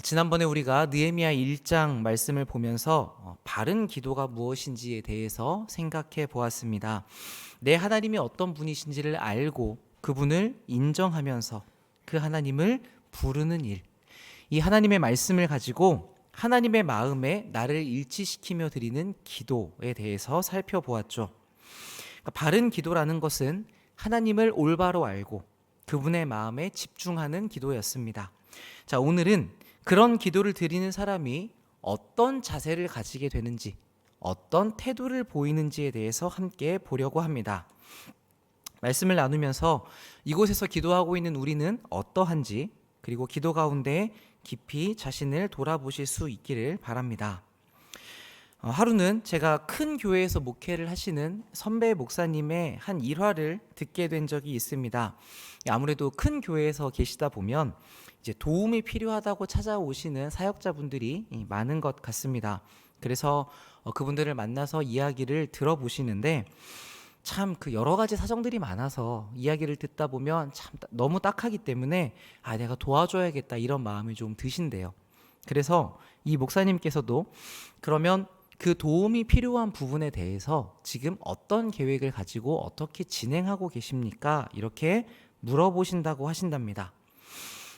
지난번에 우리가 느헤미야 1장 말씀을 보면서 바른 기도가 무엇인지에 대해서 생각해 보았습니다. 내 하나님이 어떤 분이신지를 알고 그분을 인정하면서 그 하나님을 부르는 일, 이 하나님의 말씀을 가지고 하나님의 마음에 나를 일치시키며 드리는 기도에 대해서 살펴보았죠. 그러니까 바른 기도라는 것은 하나님을 올바로 알고 그분의 마음에 집중하는 기도였습니다. 자, 오늘은 그런 기도를 드리는 사람이 어떤 자세를 가지게 되는지, 어떤 태도를 보이는지에 대해서 함께 보려고 합니다. 말씀을 나누면서 이곳에서 기도하고 있는 우리는 어떠한지, 그리고 기도 가운데 깊이 자신을 돌아보실 수 있기를 바랍니다. 하루는 제가 큰 교회에서 목회를 하시는 선배 목사님의 한 일화를 듣게 된 적이 있습니다. 아무래도 큰 교회에서 계시다 보면 이제 도움이 필요하다고 찾아오시는 사역자분들이 많은 것 같습니다. 그래서 그분들을 만나서 이야기를 들어보시는데 참 그 여러 가지 사정들이 많아서 이야기를 듣다 보면 참 너무 딱하기 때문에 내가 도와줘야겠다 이런 마음이 좀 드신대요. 그래서 이 목사님께서도 그러면 그 도움이 필요한 부분에 대해서 지금 어떤 계획을 가지고 어떻게 진행하고 계십니까? 이렇게 물어보신다고 하신답니다.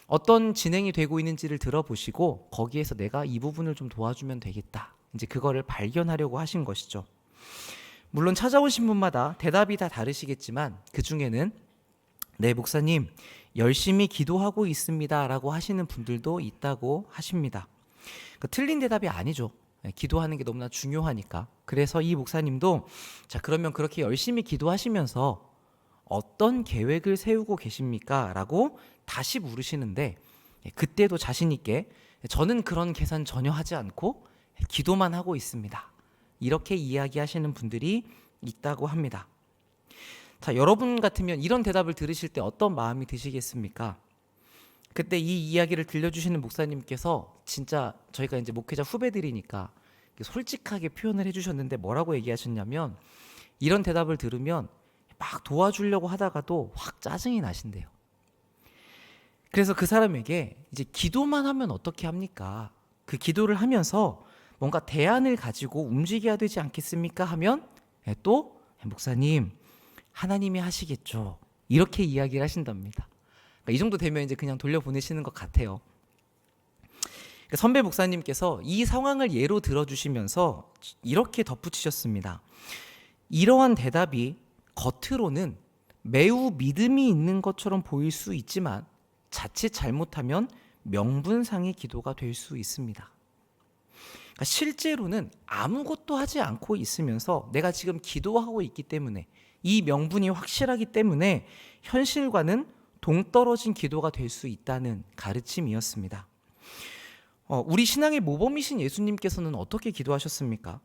어떤 진행이 되고 있는지를 들어보시고 거기에서 내가 이 부분을 좀 도와주면 되겠다. 이제 그거를 발견하려고 하신 것이죠. 물론 찾아오신 분마다 대답이 다 다르시겠지만 그 중에는 네, 목사님 열심히 기도하고 있습니다 라고 하시는 분들도 있다고 하십니다. 틀린 대답이 아니죠. 기도하는 게 너무나 중요하니까. 그래서 이 목사님도 자, 그러면 그렇게 열심히 기도하시면서 어떤 계획을 세우고 계십니까? 라고 다시 물으시는데 그때도 자신 있게 저는 그런 계산 전혀 하지 않고 기도만 하고 있습니다. 이렇게 이야기하시는 분들이 있다고 합니다. 자, 여러분 같으면 이런 대답을 들으실 때 어떤 마음이 드시겠습니까? 그때 이 이야기를 들려주시는 목사님께서 진짜 저희가 이제 목회자 후배들이니까 솔직하게 표현을 해주셨는데 뭐라고 얘기하셨냐면 이런 대답을 들으면 막 도와주려고 하다가도 확 짜증이 나신대요. 그래서 그 사람에게 이제 기도만 하면 어떻게 합니까? 그 기도를 하면서 뭔가 대안을 가지고 움직여야 되지 않겠습니까? 하면 또 목사님 하나님이 하시겠죠. 이렇게 이야기를 하신답니다. 그러니까 이 정도 되면 이제 그냥 돌려보내시는 것 같아요. 그러니까 선배 목사님께서 이 상황을 예로 들어주시면서 이렇게 덧붙이셨습니다. 이러한 대답이 겉으로는 매우 믿음이 있는 것처럼 보일 수 있지만 자칫 잘못하면 명분상의 기도가 될 수 있습니다. 그러니까 실제로는 아무것도 하지 않고 있으면서 내가 지금 기도하고 있기 때문에 이 명분이 확실하기 때문에 현실과는 동떨어진 기도가 될 수 있다는 가르침이었습니다. 우리 신앙의 모범이신 예수님께서는 어떻게 기도하셨습니까?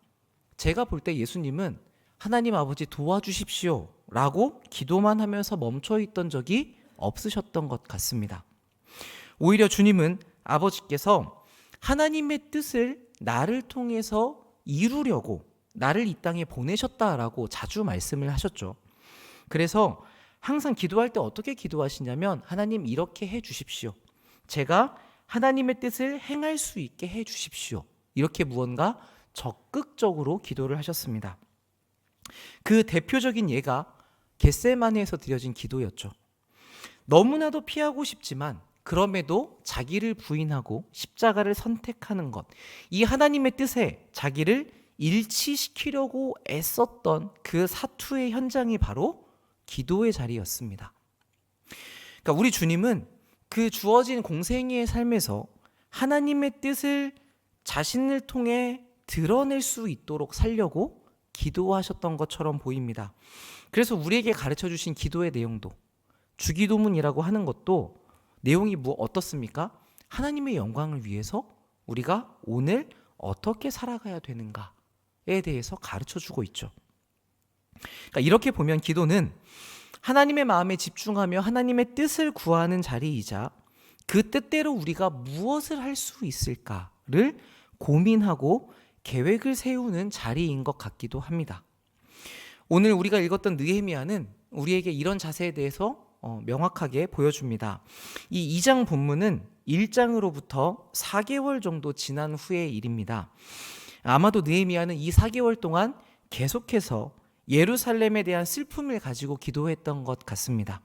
제가 볼 때 예수님은 하나님 아버지 도와주십시오 라고 기도만 하면서 멈춰있던 적이 없으셨던 것 같습니다. 오히려 주님은 아버지께서 하나님의 뜻을 나를 통해서 이루려고 나를 이 땅에 보내셨다라고 자주 말씀을 하셨죠. 그래서 항상 기도할 때 어떻게 기도하시냐면 하나님 이렇게 해 주십시오. 제가 하나님의 뜻을 행할 수 있게 해 주십시오. 이렇게 무언가 적극적으로 기도를 하셨습니다. 그 대표적인 예가 겟세마네에서 드려진 기도였죠. 너무나도 피하고 싶지만 그럼에도 자기를 부인하고 십자가를 선택하는 것, 이 하나님의 뜻에 자기를 일치시키려고 애썼던 그 사투의 현장이 바로 기도의 자리였습니다. 그러니까 우리 주님은 그 주어진 공생애의 삶에서 하나님의 뜻을 자신을 통해 드러낼 수 있도록 살려고 기도하셨던 것처럼 보입니다. 그래서 우리에게 가르쳐 주신 기도의 내용도 주기도문이라고 하는 것도 내용이 어떻습니까? 하나님의 영광을 위해서 우리가 오늘 어떻게 살아가야 되는가에 대해서 가르쳐 주고 있죠. 그러니까 이렇게 보면 기도는 하나님의 마음에 집중하며 하나님의 뜻을 구하는 자리이자 그 뜻대로 우리가 무엇을 할 수 있을까를 고민하고 계획을 세우는 자리인 것 같기도 합니다. 오늘 우리가 읽었던 느헤미야는 우리에게 이런 자세에 대해서 명확하게 보여줍니다. 이 2장 본문은 1장으로부터 4개월 정도 지난 후의 일입니다. 아마도 느헤미야는 이 4개월 동안 계속해서 예루살렘에 대한 슬픔을 가지고 기도했던 것 같습니다.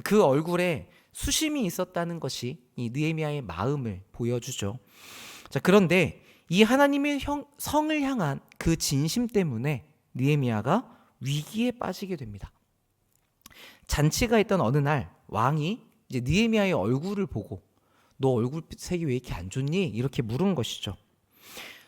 그 얼굴에 수심이 있었다는 것이 이 느헤미야의 마음을 보여주죠. 자, 그런데 이 하나님의 성을 향한 그 진심 때문에 느헤미야가 위기에 빠지게 됩니다. 잔치가 있던 어느 날 왕이 이제 느헤미야의 얼굴을 보고 너 얼굴색이 왜 이렇게 안 좋니? 이렇게 물은 것이죠.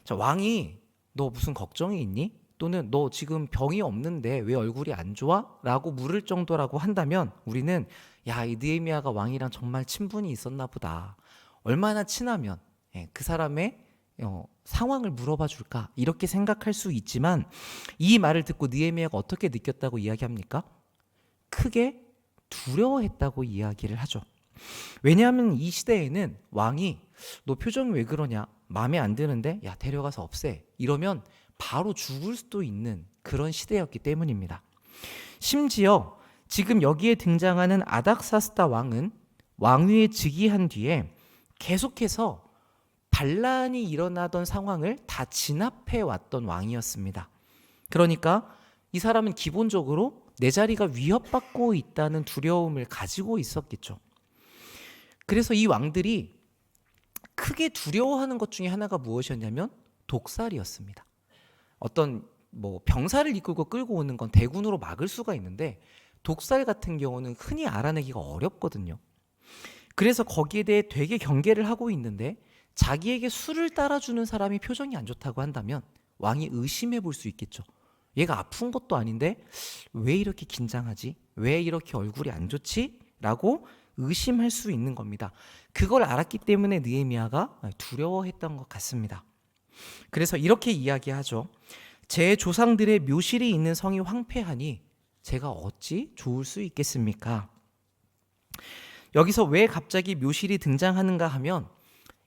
자, 왕이 너 무슨 걱정이 있니? 또는 너 지금 병이 없는데 왜 얼굴이 안 좋아? 라고 물을 정도라고 한다면 우리는 야, 이 느헤미야가 왕이랑 정말 친분이 있었나 보다. 얼마나 친하면 그 사람의 상황을 물어봐 줄까? 이렇게 생각할 수 있지만 이 말을 듣고 느헤미야가 어떻게 느꼈다고 이야기합니까? 크게 두려워했다고 이야기를 하죠. 왜냐하면 이 시대에는 왕이 너 표정이 왜 그러냐? 마음에 안 드는데 야 데려가서 없애. 이러면 바로 죽을 수도 있는 그런 시대였기 때문입니다. 심지어 지금 여기에 등장하는 아닥사스다 왕은 왕위에 즉위한 뒤에 계속해서 반란이 일어나던 상황을 다 진압해 왔던 왕이었습니다. 그러니까 이 사람은 기본적으로 내 자리가 위협받고 있다는 두려움을 가지고 있었겠죠. 그래서 이 왕들이 크게 두려워하는 것 중에 하나가 무엇이었냐면 독살이었습니다. 어떤 병사를 이끌고 끌고 오는 건 대군으로 막을 수가 있는데 독살 같은 경우는 흔히 알아내기가 어렵거든요. 그래서 거기에 대해 되게 경계를 하고 있는데 자기에게 술을 따라주는 사람이 표정이 안 좋다고 한다면 왕이 의심해 볼 수 있겠죠. 얘가 아픈 것도 아닌데 왜 이렇게 긴장하지? 왜 이렇게 얼굴이 안 좋지? 라고 의심할 수 있는 겁니다. 그걸 알았기 때문에 느헤미야가 두려워했던 것 같습니다. 그래서 이렇게 이야기하죠. 제 조상들의 묘실이 있는 성이 황폐하니 제가 어찌 좋을 수 있겠습니까? 여기서 왜 갑자기 묘실이 등장하는가 하면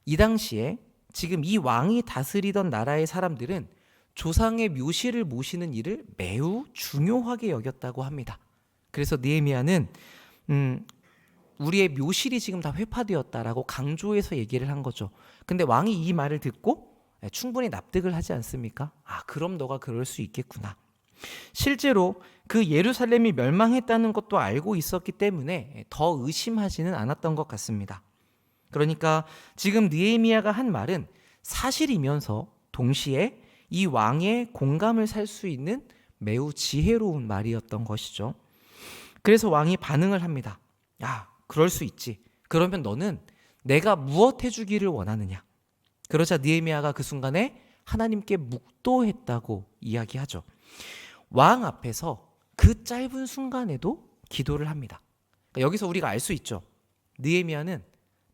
이 당시에 지금 이 왕이 다스리던 나라의 사람들은 조상의 묘실을 모시는 일을 매우 중요하게 여겼다고 합니다. 그래서 느헤미야는 우리의 묘실이 지금 다 회파되었다라고 강조해서 얘기를 한 거죠. 근데 왕이 이 말을 듣고 충분히 납득을 하지 않습니까? 아, 그럼 너가 그럴 수 있겠구나. 실제로 그 예루살렘이 멸망했다는 것도 알고 있었기 때문에 더 의심하지는 않았던 것 같습니다. 그러니까 지금 느헤미야가 한 말은 사실이면서 동시에 이 왕의 공감을 살 수 있는 매우 지혜로운 말이었던 것이죠. 그래서 왕이 반응을 합니다. 야, 그럴 수 있지. 그러면 너는 내가 무엇 해주기를 원하느냐? 그러자 느헤미야가 그 순간에 하나님께 묵도했다고 이야기하죠. 왕 앞에서 그 짧은 순간에도 기도를 합니다. 그러니까 여기서 우리가 알 수 있죠. 느헤미야는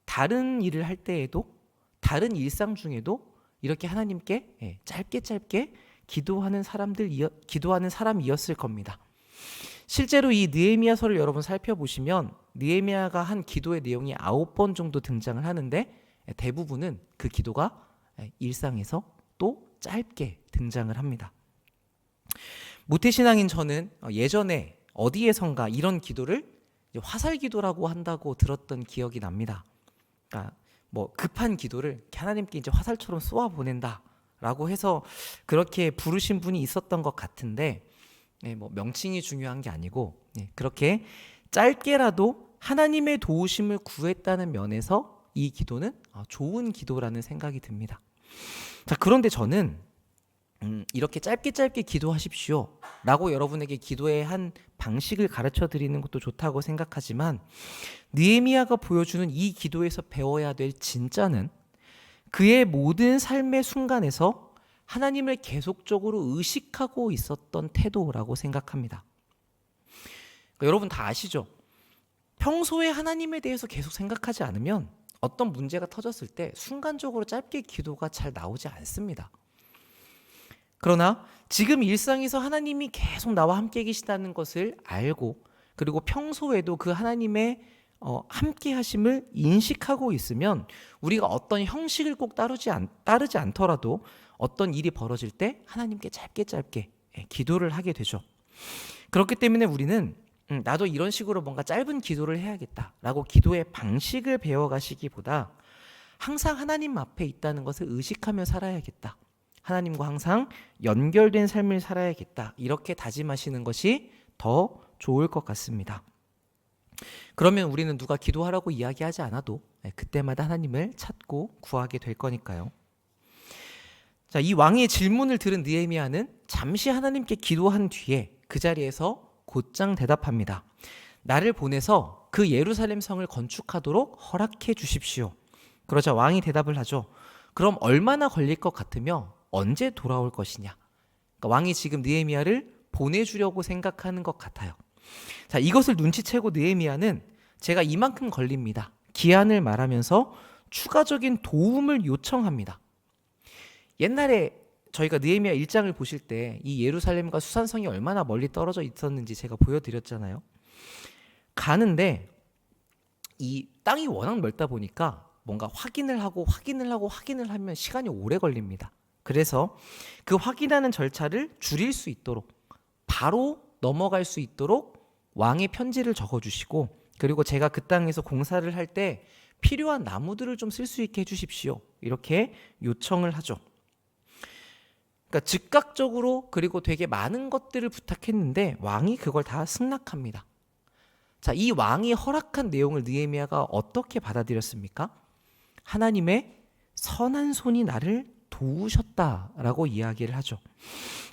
다른 일을 할 때에도 다른 일상 중에도 이렇게 하나님께 짧게 기도하는 사람이었을 겁니다. 실제로 이 느헤미야서를 여러분 살펴보시면 느헤미야가 한 기도의 내용이 9번 정도 등장을 하는데 대부분은 그 기도가 일상에서 또 짧게 등장을 합니다. 모태신앙인 저는 예전에 어디에선가 이런 기도를 화살기도라고 한다고 들었던 기억이 납니다. 그러니까 급한 기도를 하나님께 이제 화살처럼 쏘아 보낸다라고 해서 그렇게 부르신 분이 있었던 것 같은데 명칭이 중요한 게 아니고 그렇게 짧게라도 하나님의 도우심을 구했다는 면에서 이 기도는 좋은 기도라는 생각이 듭니다. 자, 그런데 저는 이렇게 짧게 기도하십시오 라고 여러분에게 기도의 한 방식을 가르쳐 드리는 것도 좋다고 생각하지만 느헤미야가 보여주는 이 기도에서 배워야 될 진짜는 그의 모든 삶의 순간에서 하나님을 계속적으로 의식하고 있었던 태도라고 생각합니다. 그러니까 여러분 다 아시죠? 평소에 하나님에 대해서 계속 생각하지 않으면 어떤 문제가 터졌을 때 순간적으로 짧게 기도가 잘 나오지 않습니다. 그러나 지금 일상에서 하나님이 계속 나와 함께 계시다는 것을 알고 그리고 평소에도 그 하나님의 함께 하심을 인식하고 있으면 우리가 어떤 형식을 꼭 따르지 않더라도 어떤 일이 벌어질 때 하나님께 짧게 기도를 하게 되죠. 그렇기 때문에 우리는 나도 이런 식으로 뭔가 짧은 기도를 해야겠다라고 기도의 방식을 배워가시기보다 항상 하나님 앞에 있다는 것을 의식하며 살아야겠다. 하나님과 항상 연결된 삶을 살아야겠다. 이렇게 다짐하시는 것이 더 좋을 것 같습니다. 그러면 우리는 누가 기도하라고 이야기하지 않아도 그때마다 하나님을 찾고 구하게 될 거니까요. 자, 이 왕의 질문을 들은 느헤미야는 잠시 하나님께 기도한 뒤에 그 자리에서 곧장 대답합니다. 나를 보내서 그 예루살렘 성을 건축하도록 허락해 주십시오. 그러자 왕이 대답을 하죠. 그럼 얼마나 걸릴 것 같으며 언제 돌아올 것이냐. 그러니까 왕이 지금 느헤미야를 보내주려고 생각하는 것 같아요. 자, 이것을 눈치채고 느헤미야는 제가 이만큼 걸립니다. 기한을 말하면서 추가적인 도움을 요청합니다. 옛날에 저희가 느헤미야 1장을 보실 때 이 예루살렘과 수산성이 얼마나 멀리 떨어져 있었는지 제가 보여드렸잖아요. 가는데 이 땅이 워낙 넓다 보니까 뭔가 확인을 하면 시간이 오래 걸립니다. 그래서 그 확인하는 절차를 줄일 수 있도록 바로 넘어갈 수 있도록 왕의 편지를 적어주시고, 그리고 제가 그 땅에서 공사를 할 때 필요한 나무들을 좀 쓸 수 있게 해주십시오. 이렇게 요청을 하죠. 그러니까 즉각적으로 그리고 되게 많은 것들을 부탁했는데 왕이 그걸 다 승낙합니다. 자, 이 왕이 허락한 내용을 느헤미야가 어떻게 받아들였습니까? 하나님의 선한 손이 나를 도우셨다라고 이야기를 하죠.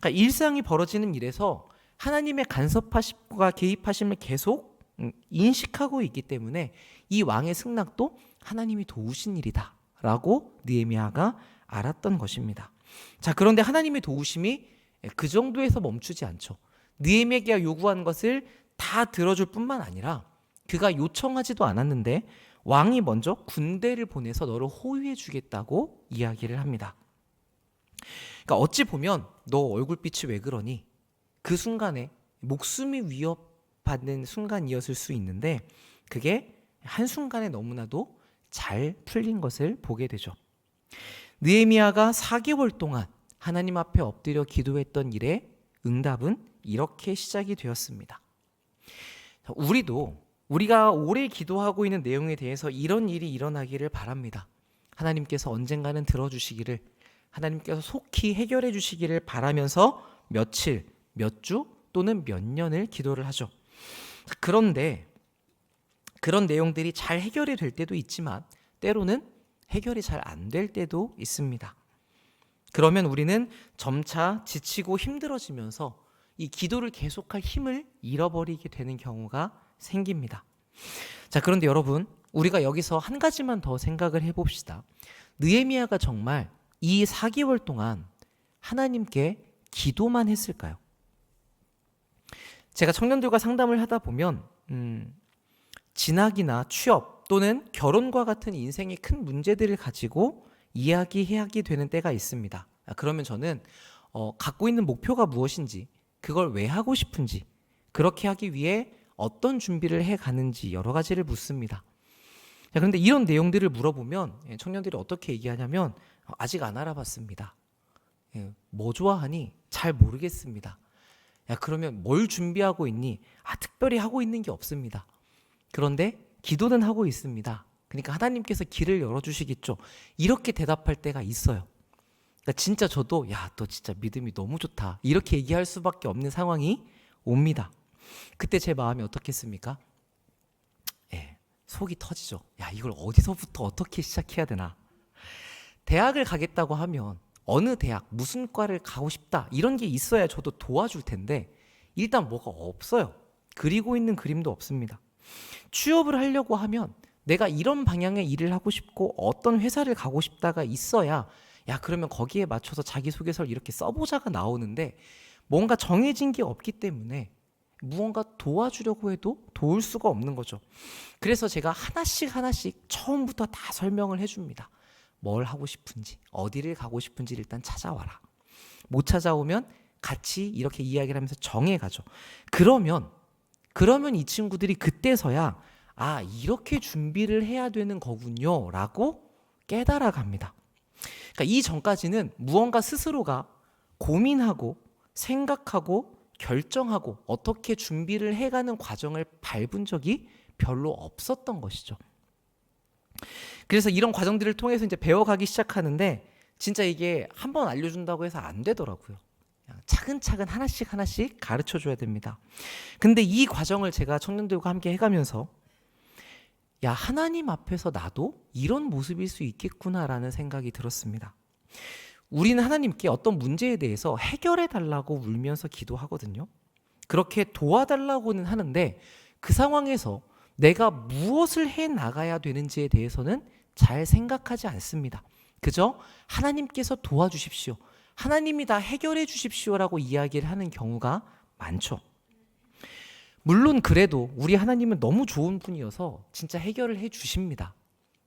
그러니까 일상이 벌어지는 일에서 하나님의 간섭하심과 개입하심을 계속 인식하고 있기 때문에 이 왕의 승낙도 하나님이 도우신 일이다라고 느헤미야가 알았던 것입니다. 자, 그런데 하나님의 도우심이 그 정도에서 멈추지 않죠. 느헤미야가 요구한 것을 다 들어줄 뿐만 아니라 그가 요청하지도 않았는데 왕이 먼저 군대를 보내서 너를 호위해 주겠다고 이야기를 합니다. 그러니까 어찌 보면 너 얼굴빛이 왜 그러니? 그 순간에 목숨이 위협받는 순간이었을 수 있는데 그게 한순간에 너무나도 잘 풀린 것을 보게 되죠. 느헤미야가 4개월 동안 하나님 앞에 엎드려 기도했던 일의 응답은 이렇게 시작이 되었습니다. 우리가 오래 기도하고 있는 내용에 대해서 이런 일이 일어나기를 바랍니다. 하나님께서 언젠가는 들어주시기를, 하나님께서 속히 해결해 주시기를 바라면서 며칠, 몇 주 또는 몇 년을 기도를 하죠. 그런데 그런 내용들이 잘 해결이 될 때도 있지만 때로는 해결이 잘 안 될 때도 있습니다. 그러면 우리는 점차 지치고 힘들어지면서 이 기도를 계속할 힘을 잃어버리게 되는 경우가 생깁니다. 자, 그런데 여러분, 우리가 여기서 한 가지만 더 생각을 해봅시다. 느헤미야가 정말 이 4개월 동안 하나님께 기도만 했을까요? 제가 청년들과 상담을 하다 보면 진학이나 취업 또는 결혼과 같은 인생의 큰 문제들을 가지고 이야기하게 되는 때가 있습니다. 그러면 저는 갖고 있는 목표가 무엇인지, 그걸 왜 하고 싶은지, 그렇게 하기 위해 어떤 준비를 해가는지 여러 가지를 묻습니다. 자, 그런데 이런 내용들을 물어보면 청년들이 어떻게 얘기하냐면 아직 안 알아봤습니다. 뭐 좋아하니? 잘 모르겠습니다. 야, 그러면 뭘 준비하고 있니? 특별히 하고 있는 게 없습니다. 그런데 기도는 하고 있습니다. 그러니까 하나님께서 길을 열어주시겠죠. 이렇게 대답할 때가 있어요. 그러니까 진짜 저도 너 진짜 믿음이 너무 좋다, 이렇게 얘기할 수밖에 없는 상황이 옵니다. 그때 제 마음이 어떻겠습니까? 속이 터지죠. 이걸 어디서부터 어떻게 시작해야 되나. 대학을 가겠다고 하면 어느 대학, 무슨 과를 가고 싶다, 이런 게 있어야 저도 도와줄 텐데 일단 뭐가 없어요. 그리고 있는 그림도 없습니다. 취업을 하려고 하면 내가 이런 방향의 일을 하고 싶고 어떤 회사를 가고 싶다가 있어야 그러면 거기에 맞춰서 자기소개서를 이렇게 써보자가 나오는데 뭔가 정해진 게 없기 때문에 무언가 도와주려고 해도 도울 수가 없는 거죠. 그래서 제가 하나씩 처음부터 다 설명을 해줍니다. 뭘 하고 싶은지, 어디를 가고 싶은지 일단 찾아와라. 못 찾아오면 같이 이렇게 이야기를 하면서 정해가죠. 그러면 이 친구들이 그때서야 이렇게 준비를 해야 되는 거군요 라고 깨달아갑니다. 그러니까 이 전까지는 무언가 스스로가 고민하고 생각하고 결정하고 어떻게 준비를 해가는 과정을 밟은 적이 별로 없었던 것이죠. 그래서 이런 과정들을 통해서 이제 배워가기 시작하는데 진짜 이게 한번 알려준다고 해서 안 되더라고요. 차근차근 하나씩 가르쳐 줘야 됩니다. 근데 이 과정을 제가 청년들과 함께 해가면서 야, 하나님 앞에서 나도 이런 모습일 수 있겠구나라는 생각이 들었습니다. 우리는 하나님께 어떤 문제에 대해서 해결해 달라고 울면서 기도하거든요. 그렇게 도와달라고는 하는데 그 상황에서 내가 무엇을 해 나가야 되는지에 대해서는 잘 생각하지 않습니다. 그저 하나님께서 도와주십시오. 하나님이 다 해결해 주십시오라고 이야기를 하는 경우가 많죠. 물론 그래도 우리 하나님은 너무 좋은 분이어서 진짜 해결을 해 주십니다.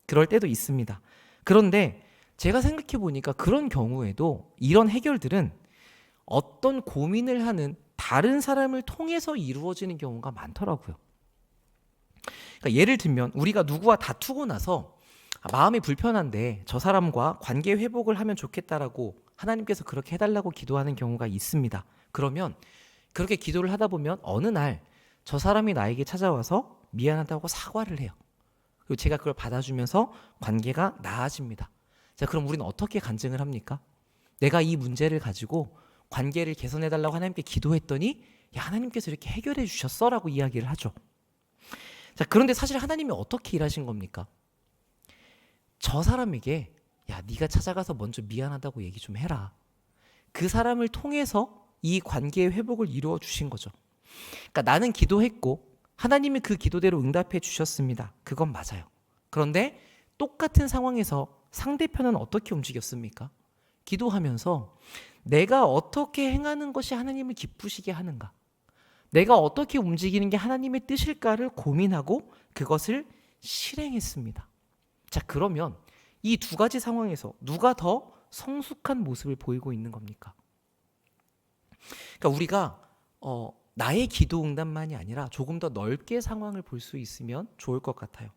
그럴 때도 있습니다. 그런데 제가 생각해 보니까 그런 경우에도 이런 해결들은 어떤 고민을 하는 다른 사람을 통해서 이루어지는 경우가 많더라고요. 그러니까 예를 들면 우리가 누구와 다투고 나서 마음이 불편한데 저 사람과 관계 회복을 하면 좋겠다라고 하나님께서 그렇게 해달라고 기도하는 경우가 있습니다. 그러면 그렇게 기도를 하다 보면 어느 날 저 사람이 나에게 찾아와서 미안하다고 사과를 해요. 그리고 제가 그걸 받아주면서 관계가 나아집니다. 자, 그럼 우리는 어떻게 간증을 합니까? 내가 이 문제를 가지고 관계를 개선해달라고 하나님께 기도했더니 야, 하나님께서 이렇게 해결해 주셨어 라고 이야기를 하죠. 자, 그런데 사실 하나님이 어떻게 일하신 겁니까? 저 사람에게 야, 네가 찾아가서 먼저 미안하다고 얘기 좀 해라. 그 사람을 통해서 이 관계의 회복을 이루어 주신 거죠. 그러니까 나는 기도했고 하나님이 그 기도대로 응답해 주셨습니다. 그건 맞아요. 그런데 똑같은 상황에서 상대편은 어떻게 움직였습니까? 기도하면서 내가 어떻게 행하는 것이 하나님을 기쁘시게 하는가? 내가 어떻게 움직이는 게 하나님의 뜻일까를 고민하고 그것을 실행했습니다. 자, 그러면 이 두 가지 상황에서 누가 더 성숙한 모습을 보이고 있는 겁니까? 그러니까 우리가 나의 기도 응답만이 아니라 조금 더 넓게 상황을 볼 수 있으면 좋을 것 같아요.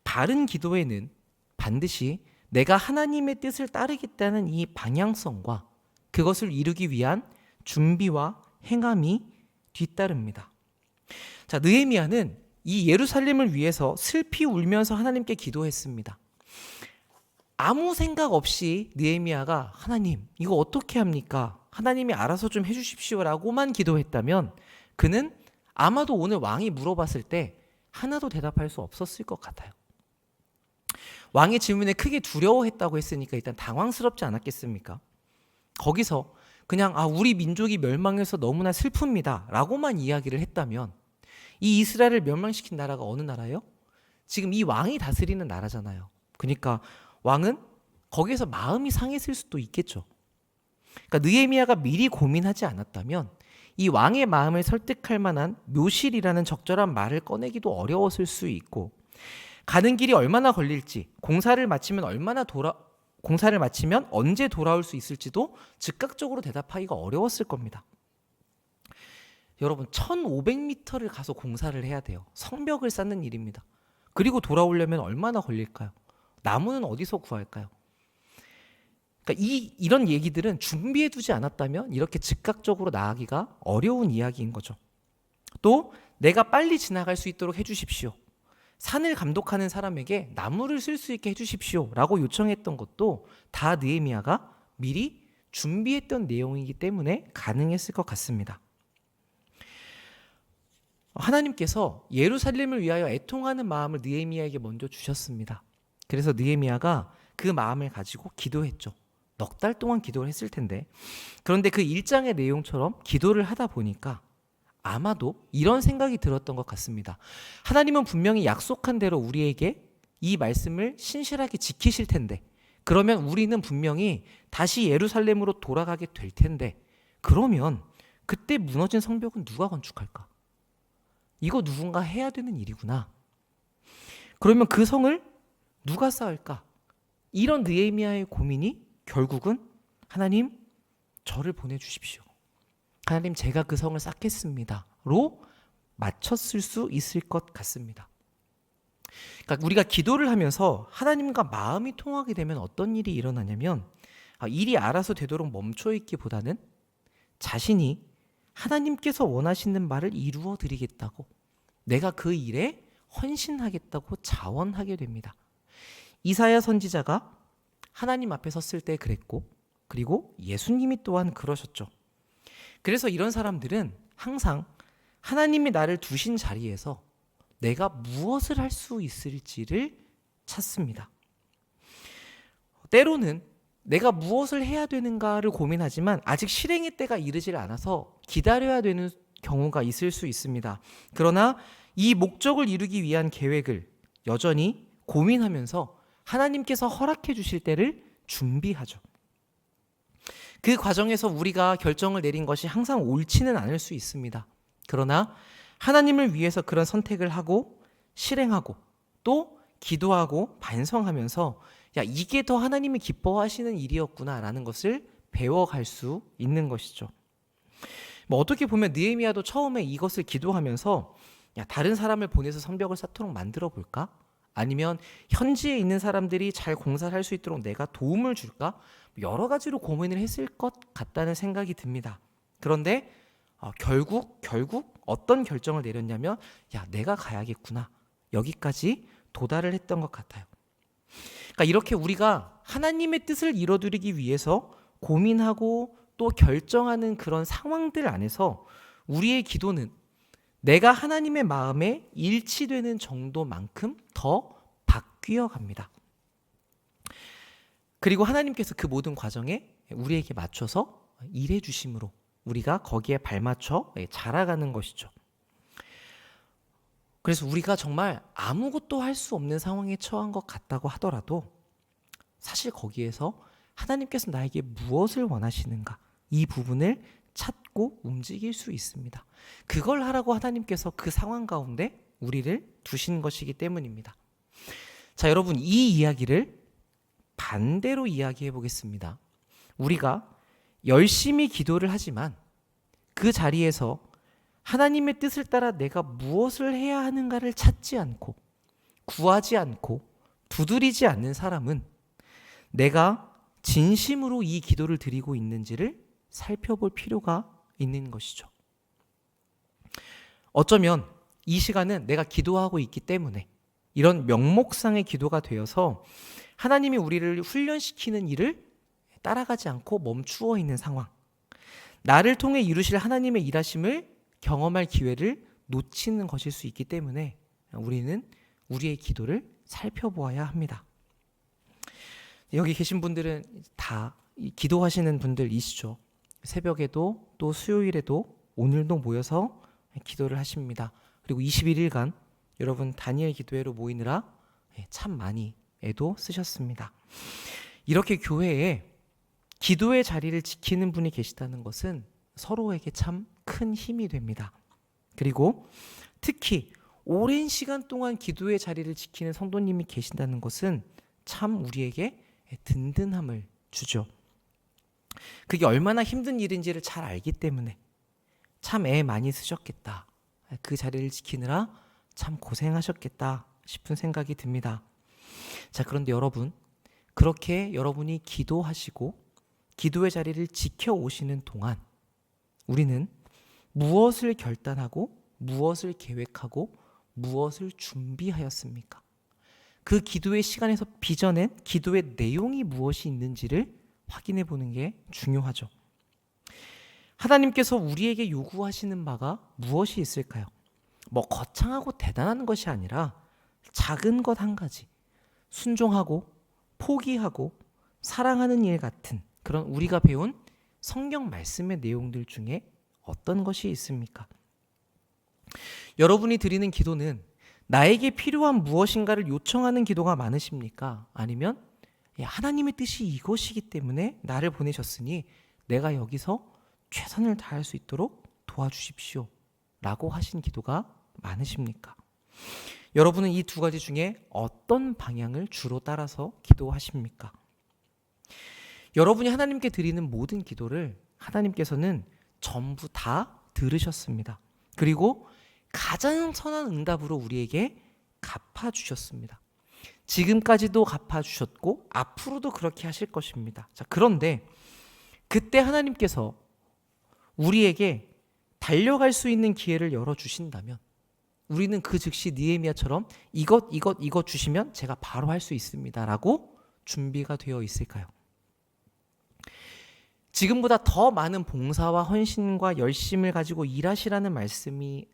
바른 기도에는 반드시 내가 하나님의 뜻을 따르겠다는 이 방향성과 그것을 이루기 위한 준비와 행함이 뒤따릅니다. 자, 느헤미야는 이 예루살렘을 위해서 슬피 울면서 하나님께 기도했습니다. 아무 생각 없이 느헤미야가 하나님 이거 어떻게 합니까? 하나님이 알아서 좀 해주십시오라고만 기도했다면 그는 아마도 오늘 왕이 물어봤을 때 하나도 대답할 수 없었을 것 같아요. 왕의 질문에 크게 두려워했다고 했으니까 일단 당황스럽지 않았겠습니까? 거기서 그냥 우리 민족이 멸망해서 너무나 슬픕니다 라고만 이야기를 했다면 이 이스라엘을 멸망시킨 나라가 어느 나라예요? 지금 이 왕이 다스리는 나라잖아요. 그러니까 왕은 거기에서 마음이 상했을 수도 있겠죠. 그러니까 느헤미야가 미리 고민하지 않았다면 이 왕의 마음을 설득할 만한 묘실이라는 적절한 말을 꺼내기도 어려웠을 수 있고 가는 길이 얼마나 걸릴지 공사를 마치면 언제 돌아올 수 있을지도 즉각적으로 대답하기가 어려웠을 겁니다. 여러분 1500m를 가서 공사를 해야 돼요. 성벽을 쌓는 일입니다. 그리고 돌아오려면 얼마나 걸릴까요? 나무는 어디서 구할까요? 그러니까 이런 얘기들은 준비해두지 않았다면 이렇게 즉각적으로 나아가기가 어려운 이야기인 거죠. 또 내가 빨리 지나갈 수 있도록 해주십시오. 산을 감독하는 사람에게 나무를 쓸 수 있게 해주십시오 라고 요청했던 것도 다 느헤미야가 미리 준비했던 내용이기 때문에 가능했을 것 같습니다. 하나님께서 예루살렘을 위하여 애통하는 마음을 느헤미야에게 먼저 주셨습니다. 그래서 느헤미야가 그 마음을 가지고 기도했죠. 넉 달 동안 기도를 했을 텐데 그런데 그 1장의 내용처럼 기도를 하다 보니까 아마도 이런 생각이 들었던 것 같습니다. 하나님은 분명히 약속한 대로 우리에게 이 말씀을 신실하게 지키실 텐데 그러면 우리는 분명히 다시 예루살렘으로 돌아가게 될 텐데 그러면 그때 무너진 성벽은 누가 건축할까? 이거 누군가 해야 되는 일이구나. 그러면 그 성을 누가 쌓을까? 이런 느헤미야의 고민이 결국은 하나님 저를 보내주십시오. 하나님 제가 그 성을 쌓겠습니다로 맞췄을 수 있을 것 같습니다. 그러니까 우리가 기도를 하면서 하나님과 마음이 통하게 되면 어떤 일이 일어나냐면 일이 알아서 되도록 멈춰 있기보다는 자신이 하나님께서 원하시는 바를 이루어 드리겠다고, 내가 그 일에 헌신하겠다고 자원하게 됩니다. 이사야 선지자가 하나님 앞에 섰을 때 그랬고, 그리고 예수님이 또한 그러셨죠. 그래서 이런 사람들은 항상 하나님이 나를 두신 자리에서 내가 무엇을 할 수 있을지를 찾습니다. 때로는 내가 무엇을 해야 되는가를 고민하지만 아직 실행의 때가 이르질 않아서 기다려야 되는 경우가 있을 수 있습니다. 그러나 이 목적을 이루기 위한 계획을 여전히 고민하면서 하나님께서 허락해 주실 때를 준비하죠. 그 과정에서 우리가 결정을 내린 것이 항상 옳지는 않을 수 있습니다. 그러나 하나님을 위해서 그런 선택을 하고 실행하고 또 기도하고 반성하면서 야, 이게 더 하나님이 기뻐하시는 일이었구나라는 것을 배워갈 수 있는 것이죠. 어떻게 보면 느헤미야도 처음에 이것을 기도하면서 야, 다른 사람을 보내서 성벽을 쌓도록 만들어 볼까? 아니면 현지에 있는 사람들이 잘 공사를 할 수 있도록 내가 도움을 줄까? 여러 가지로 고민을 했을 것 같다는 생각이 듭니다. 그런데 결국 어떤 결정을 내렸냐면 야, 내가 가야겠구나. 여기까지 도달을 했던 것 같아요. 그러니까 이렇게 우리가 하나님의 뜻을 이뤄드리기 위해서 고민하고 또 결정하는 그런 상황들 안에서 우리의 기도는 내가 하나님의 마음에 일치되는 정도만큼 더 바뀌어 갑니다. 그리고 하나님께서 그 모든 과정에 우리에게 맞춰서 일해 주심으로 우리가 거기에 발맞춰 자라가는 것이죠. 그래서 우리가 정말 아무것도 할 수 없는 상황에 처한 것 같다고 하더라도 사실 거기에서 하나님께서 나에게 무엇을 원하시는가, 이 부분을 찾고 움직일 수 있습니다. 그걸 하라고 하나님께서 그 상황 가운데 우리를 두신 것이기 때문입니다. 자, 여러분, 이 이야기를 반대로 이야기해 보겠습니다. 우리가 열심히 기도를 하지만 그 자리에서 하나님의 뜻을 따라 내가 무엇을 해야 하는가를 찾지 않고 구하지 않고 두드리지 않는 사람은 내가 진심으로 이 기도를 드리고 있는지를 살펴볼 필요가 있는 것이죠. 어쩌면 이 시간은 내가 기도하고 있기 때문에 이런 명목상의 기도가 되어서 하나님이 우리를 훈련시키는 일을 따라가지 않고 멈추어 있는 상황, 나를 통해 이루실 하나님의 일하심을 경험할 기회를 놓치는 것일 수 있기 때문에 우리는 우리의 기도를 살펴보아야 합니다. 여기 계신 분들은 다 기도하시는 분들이시죠. 새벽에도 또 수요일에도 오늘도 모여서 기도를 하십니다. 그리고 21일간 여러분 다니엘 기도회로 모이느라 참 많이 애도 쓰셨습니다. 이렇게 교회에 기도의 자리를 지키는 분이 계시다는 것은 서로에게 참 큰 힘이 됩니다. 그리고 특히 오랜 시간 동안 기도의 자리를 지키는 성도님이 계신다는 것은 참 우리에게 든든함을 주죠. 그게 얼마나 힘든 일인지를 잘 알기 때문에 참 애 많이 쓰셨겠다, 그 자리를 지키느라 참 고생하셨겠다 싶은 생각이 듭니다. 자, 그런데 여러분, 그렇게 여러분이 기도하시고 기도의 자리를 지켜오시는 동안 우리는 무엇을 결단하고 무엇을 계획하고 무엇을 준비하였습니까? 그 기도의 시간에서 빚어낸 기도의 내용이 무엇이 있는지를 확인해 보는 게 중요하죠. 하나님께서 우리에게 요구하시는 바가 무엇이 있을까요? 거창하고 대단한 것이 아니라 작은 것 한 가지, 순종하고 포기하고 사랑하는 일 같은 그런 우리가 배운 성경 말씀의 내용들 중에 어떤 것이 있습니까? 여러분이 드리는 기도는 나에게 필요한 무엇인가를 요청하는 기도가 많으십니까? 아니면 하나님의 뜻이 이것이기 때문에 나를 보내셨으니 내가 여기서 최선을 다할 수 있도록 도와주십시오 라고 하신 기도가 많으십니까? 여러분은 이 두 가지 중에 어떤 방향을 주로 따라서 기도하십니까? 여러분이 하나님께 드리는 모든 기도를 하나님께서는 전부 다 들으셨습니다. 그리고 가장 선한 응답으로 우리에게 갚아주셨습니다. 지금까지도 갚아주셨고 앞으로도 그렇게 하실 것입니다. 자, 그런데 그때 하나님께서 우리에게 달려갈 수 있는 기회를 열어주신다면 우리는 그 즉시 느헤미야처럼 이것 주시면 제가 바로 할 수 있습니다 라고 준비가 되어 있을까요? 지금보다 더 많은 봉사와 헌신과 열심을 가지고 일하시라는 말씀이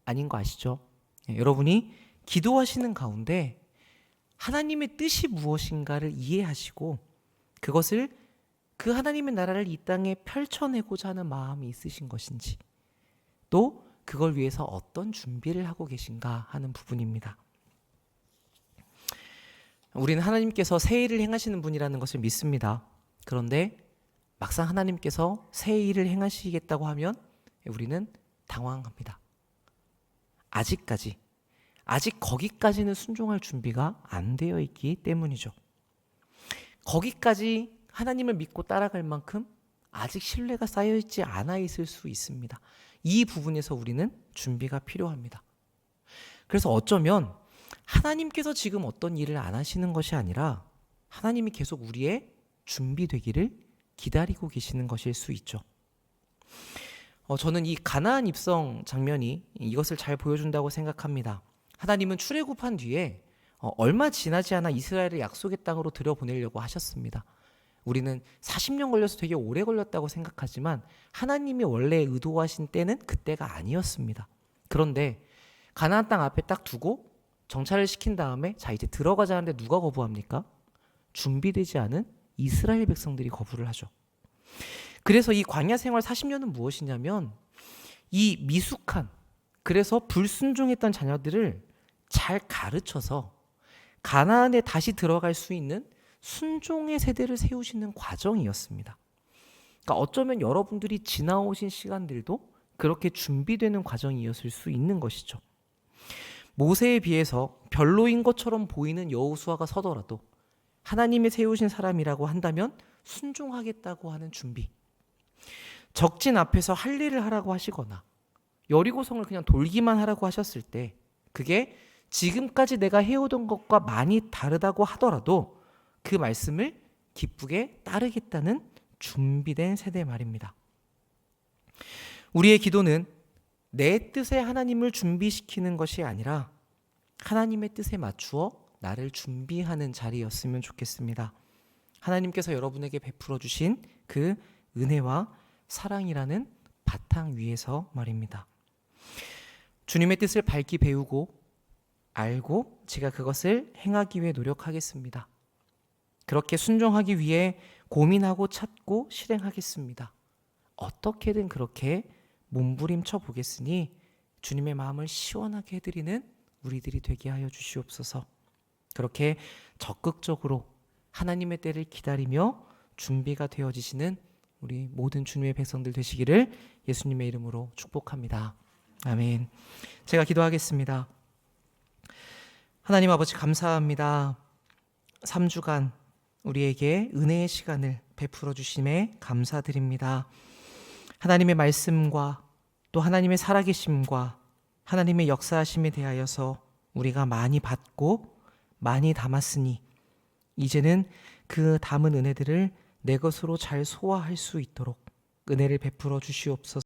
아닌 거 아시죠? 여러분이 기도하시는 가운데 하나님의 뜻이 무엇인가를 이해하시고 그것을 그 하나님의 나라를 이 땅에 펼쳐내고자 하는 마음이 있으신 것인지, 또 그걸 위해서 어떤 준비를 하고 계신가 하는 부분입니다. 우리는 하나님께서 새 일을 행하시는 분이라는 것을 믿습니다. 그런데 막상 하나님께서 새 일을 행하시겠다고 하면 우리는 당황합니다. 아직 거기까지는 순종할 준비가 안 되어 있기 때문이죠. 거기까지 하나님을 믿고 따라갈 만큼 아직 신뢰가 쌓여있지 않아 있을 수 있습니다. 이 부분에서 우리는 준비가 필요합니다. 그래서 어쩌면 하나님께서 지금 어떤 일을 안 하시는 것이 아니라 하나님이 계속 우리의 준비되기를 기다리고 계시는 것일 수 있죠. 저는 이 가나안 입성 장면이 이것을 잘 보여준다고 생각합니다. 하나님은 출애굽한 뒤에 얼마 지나지 않아 이스라엘을 약속의 땅으로 들여보내려고 하셨습니다. 우리는 40년 걸려서 되게 오래 걸렸다고 생각하지만 하나님이 원래 의도하신 때는 그때가 아니었습니다. 그런데 가나안 땅 앞에 딱 두고 정찰을 시킨 다음에 자 이제 들어가자 하는데 누가 거부합니까? 준비되지 않은 이스라엘 백성들이 거부를 하죠. 그래서 이 광야 생활 40년은 무엇이냐면 이 미숙한, 그래서 불순종했던 자녀들을 잘 가르쳐서 가나안에 다시 들어갈 수 있는 순종의 세대를 세우시는 과정이었습니다. 그러니까 어쩌면 여러분들이 지나오신 시간들도 그렇게 준비되는 과정이었을 수 있는 것이죠. 모세에 비해서 별로인 것처럼 보이는 여호수아가 서더라도 하나님이 세우신 사람이라고 한다면 순종하겠다고 하는 준비, 적진 앞에서 할 일을 하라고 하시거나 여리고성을 그냥 돌기만 하라고 하셨을 때 그게 지금까지 내가 해오던 것과 많이 다르다고 하더라도 그 말씀을 기쁘게 따르겠다는 준비된 세대 말입니다. 우리의 기도는 내 뜻에 하나님을 준비시키는 것이 아니라 하나님의 뜻에 맞추어 나를 준비하는 자리였으면 좋겠습니다. 하나님께서 여러분에게 베풀어 주신 그 은혜와 사랑이라는 바탕 위에서 말입니다. 주님의 뜻을 밝히 배우고 알고 제가 그것을 행하기 위해 노력하겠습니다. 그렇게 순종하기 위해 고민하고 찾고 실행하겠습니다. 어떻게든 그렇게 몸부림쳐 보겠으니 주님의 마음을 시원하게 해드리는 우리들이 되게 하여 주시옵소서. 그렇게 적극적으로 하나님의 때를 기다리며 준비가 되어지시는 우리 모든 주님의 백성들 되시기를 예수님의 이름으로 축복합니다. 아멘. 제가 기도하겠습니다. 하나님 아버지 감사합니다. 3주간 우리에게 은혜의 시간을 베풀어 주심에 감사드립니다. 하나님의 말씀과 또 하나님의 살아계심과 하나님의 역사하심에 대하여서 우리가 많이 받고 많이 담았으니 이제는 그 담은 은혜들을 내 것으로 잘 소화할 수 있도록 은혜를 베풀어 주시옵소서.